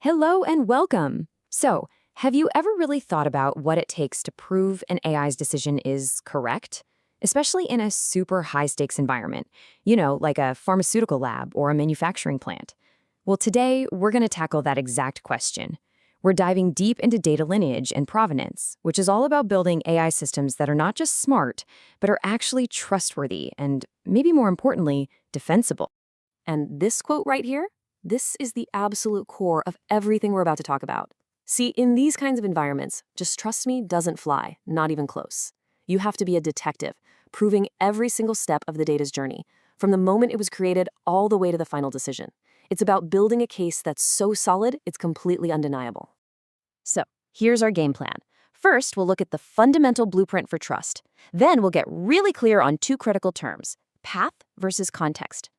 Hello and welcome. So, have you ever really thought about what it takes to prove an AI's decision is correct? Especially in a super high stakes environment, like a pharmaceutical lab or a manufacturing plant. Well, today we're going to tackle that exact question. We're diving deep into data lineage and provenance, which is all about building AI systems that are not just smart, but are actually trustworthy and, maybe more importantly, defensible. And this quote right here, this is the absolute core of everything we're about to talk about. See, in these kinds of environments, just trust me doesn't fly, not even close. You have to be a detective, proving every single step of the data's journey, from the moment it was created all the way to the final decision. It's about building a case that's so solid, it's completely undeniable. So, here's our game plan. First, we'll look at the fundamental blueprint for trust. Then we'll get really clear on two critical terms: path versus context.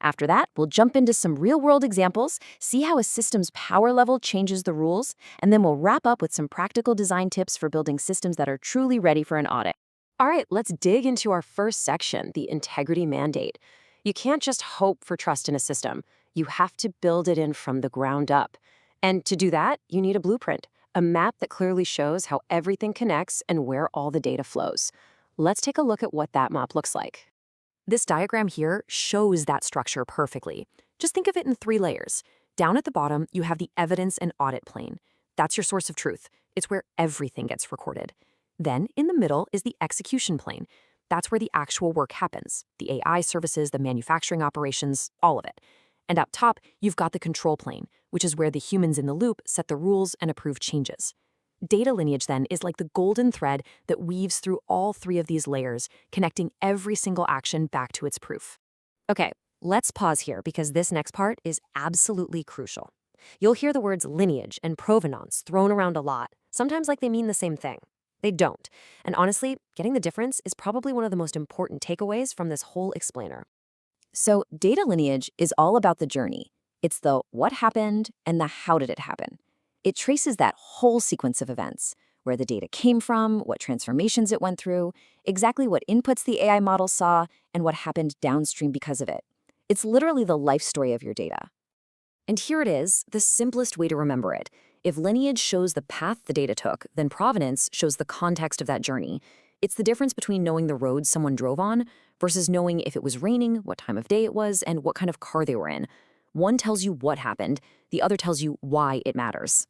After that, we'll jump into some real-world examples, see how a system's power level changes the rules, and then we'll wrap up with some practical design tips for building systems that are truly ready for an audit. All right, let's dig into our first section, the integrity mandate. You can't just hope for trust in a system. You have to build it in from the ground up. And to do that, you need a blueprint, a map that clearly shows how everything connects and where all the data flows. Let's take a look at what that map looks like. This diagram here shows that structure perfectly. Just think of it in 3 layers. Down at the bottom, you have the evidence and audit plane. That's your source of truth. It's where everything gets recorded. Then, in the middle is the execution plane. That's where the actual work happens. The AI services, the manufacturing operations, all of it. And up top, you've got the control plane, which is where the humans in the loop set the rules and approve changes. Data lineage, then, is like the golden thread that weaves through all 3 of these layers, connecting every single action back to its proof. Okay, let's pause here because this next part is absolutely crucial. You'll hear the words lineage and provenance thrown around a lot, sometimes like they mean the same thing. They don't. And honestly, getting the difference is probably one of the most important takeaways from this whole explainer. So, data lineage is all about the journey. It's the what happened and the how did it happen. It traces that whole sequence of events, where the data came from, what transformations it went through, exactly what inputs the AI model saw, and what happened downstream because of it. It's literally the life story of your data. And here it is, the simplest way to remember it. If lineage shows the path the data took, then provenance shows the context of that journey. It's the difference between knowing the road someone drove on versus knowing if it was raining, what time of day it was, and what kind of car they were in. One tells you what happened, the other tells you why it matters.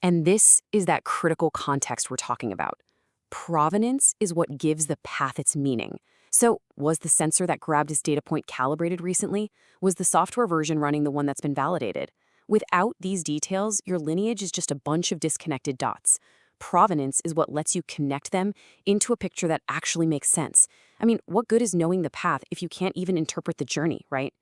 And this is that critical context we're talking about. Provenance is what gives the path its meaning. So, was the sensor that grabbed his data point calibrated recently? Was the software version running the one that's been validated? Without these details, your lineage is just a bunch of disconnected dots. Provenance is what lets you connect them into a picture that actually makes sense. I mean, what good is knowing the path if you can't even interpret the journey, right?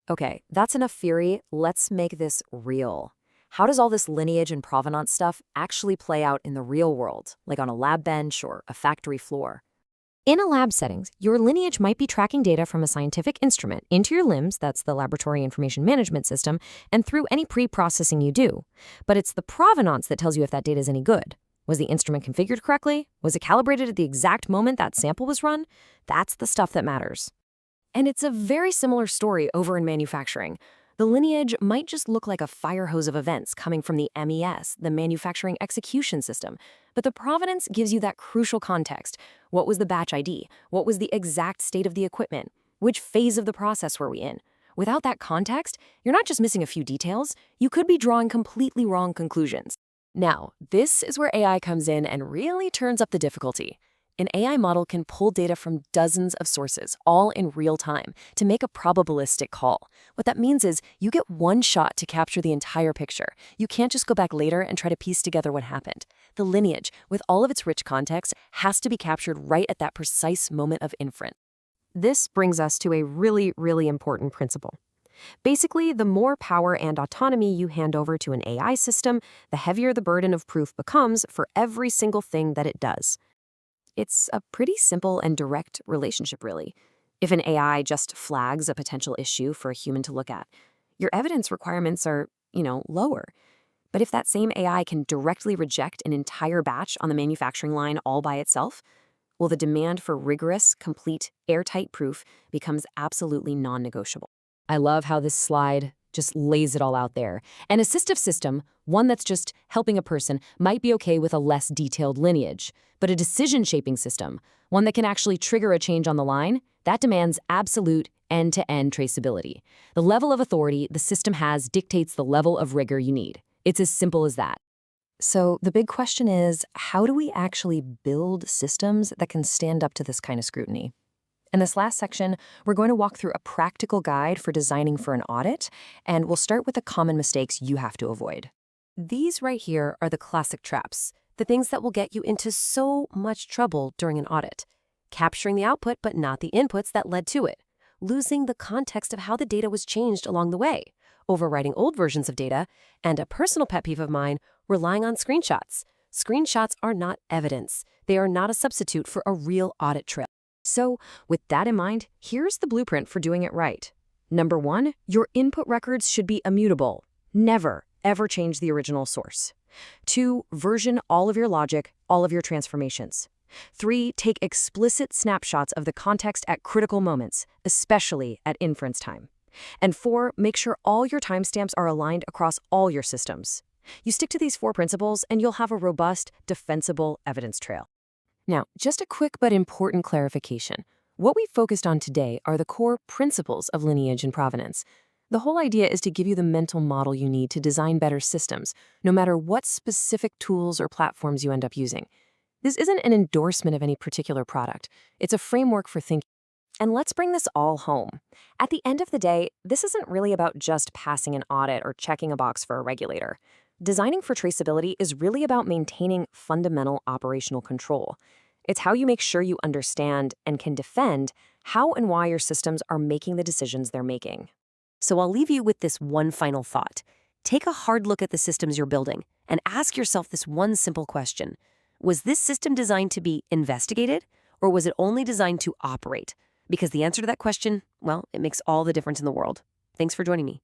Okay, that's enough theory. Let's make this real. How does all this lineage and provenance stuff actually play out in the real world, like on a lab bench or a factory floor? In a lab settings, your lineage might be tracking data from a scientific instrument into your LIMS, that's the Laboratory Information Management System, and through any pre-processing you do. But it's the provenance that tells you if that data is any good. Was the instrument configured correctly? Was it calibrated at the exact moment that sample was run? That's the stuff that matters. And it's a very similar story over in manufacturing. The lineage might just look like a fire hose of events coming from the MES, the Manufacturing Execution System, but the provenance gives you that crucial context. What was the batch ID? What was the exact state of the equipment? Which phase of the process were we in? Without that context, you're not just missing a few details, you could be drawing completely wrong conclusions. Now, this is where AI comes in and really turns up the difficulty. An AI model can pull data from dozens of sources, all in real time, to make a probabilistic call. What that means is you get one shot to capture the entire picture. You can't just go back later and try to piece together what happened. The lineage, with all of its rich context, has to be captured right at that precise moment of inference. This brings us to a really, really important principle. Basically, the more power and autonomy you hand over to an AI system, the heavier the burden of proof becomes for every single thing that it does. It's a pretty simple and direct relationship, really. If an AI just flags a potential issue for a human to look at, your evidence requirements are, lower. But if that same AI can directly reject an entire batch on the manufacturing line all by itself, well, the demand for rigorous, complete, airtight proof becomes absolutely non-negotiable. I love how this slide just lays it all out there. An assistive system, one that's just helping a person, might be okay with a less detailed lineage. But a decision-shaping system, one that can actually trigger a change on the line, that demands absolute end-to-end traceability. The level of authority the system has dictates the level of rigor you need. It's as simple as that. So the big question is, how do we actually build systems that can stand up to this kind of scrutiny? In this last section, we're going to walk through a practical guide for designing for an audit, and we'll start with the common mistakes you have to avoid. These right here are the classic traps, the things that will get you into so much trouble during an audit. Capturing the output but not the inputs that led to it. Losing the context of how the data was changed along the way. Overwriting old versions of data, and a personal pet peeve of mine, relying on screenshots. Screenshots are not evidence. They are not a substitute for a real audit trail. So, with that in mind, here's the blueprint for doing it right. Number 1, your input records should be immutable. Never, ever change the original source. 2, version all of your logic, all of your transformations. 3, take explicit snapshots of the context at critical moments, especially at inference time. And 4, make sure all your timestamps are aligned across all your systems. You stick to these 4 principles and you'll have a robust, defensible evidence trail. Now, just a quick but important clarification. What we focused on today are the core principles of lineage and provenance. The whole idea is to give you the mental model you need to design better systems, no matter what specific tools or platforms you end up using. This isn't an endorsement of any particular product. It's a framework for thinking. And let's bring this all home. At the end of the day, this isn't really about just passing an audit or checking a box for a regulator. Designing for traceability is really about maintaining fundamental operational control. It's how you make sure you understand and can defend how and why your systems are making the decisions they're making. So I'll leave you with this one final thought. Take a hard look at the systems you're building and ask yourself this one simple question. Was this system designed to be investigated, or was it only designed to operate? Because the answer to that question, well, it makes all the difference in the world. Thanks for joining me.